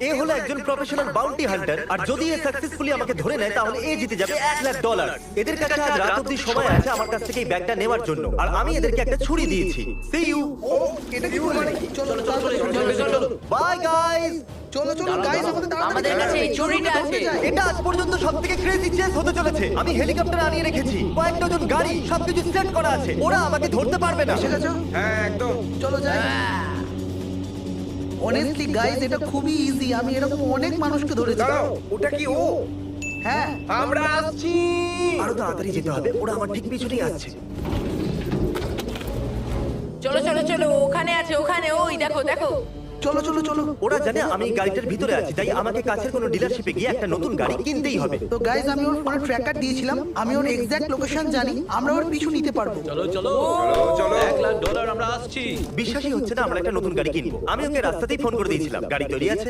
এ হলো একজন professional bounty Hunter, আর যদি এ সাকসেসফুলি আমাকে ধরে নেয় তাহলে এ জিতে যাবে $1,00,000। এদের কাছে আজ রাত অব্দি সময় আছে আমার কাছ থেকে এই ব্যাগটা নেওয়ার জন্য, আর আমি এদেরকে একটা ছুরি দিয়েছি। See you. এটা কি মানে? চলো চলো বাই গাইস। চলো গাইস, আমাদের কাছে এই ছুরিটা আছে। এটা আজ পর্যন্ত সবথেকে ক্রেজি চেস হতে চলেছে। আমি হেলিকপ্টার আনিয়ে রেখেছি, কয়েক ডজন গাড়ি, সবকিছু সেট করা আছে। ওরা আমাকে ধরতে পারবে না। ঠিক আছে, হ্যাঁ একদম। চলো যাই। অনেস্টলি গাইস, এটা খুবই ইজি। আমি এরকম অনেক মানুষকে ধরেছি। দাঁড়াও, ওটা কি ও? হ্যাঁ, আমরা আসছি। আরো তাড়াতাড়ি যেতে হবে, ওরা আমার ঠিক পিছনেই আসছে। চলো চলো চলো, ওখানে আছে, ওখানে, ওই দেখো দেখো। চলো চলো চলো। ওরা জানে আমি এই গাড়িটার ভিতরে আছি, তাই আমাকে কাছের কোনো ডিলারশিপে গিয়ে একটা নতুন গাড়ি কিনতেই হবে। তো গাইস, আমি ওর ফোনে ট্র্যাকার দিয়েছিলাম। আমি ওর এক্সাক্ট লোকেশন জানি। আমরা ওর পিছু নিতে পারবো। চলো চলো চলো $1,00,000 আমরা আসছি। বিশ্বাসই হচ্ছে না আমরা একটা নতুন গাড়ি কিনবো। আমি ওকে রাস্তাতেই ফোন করে দিয়েছিলাম। গাড়ি তৈরি আছে?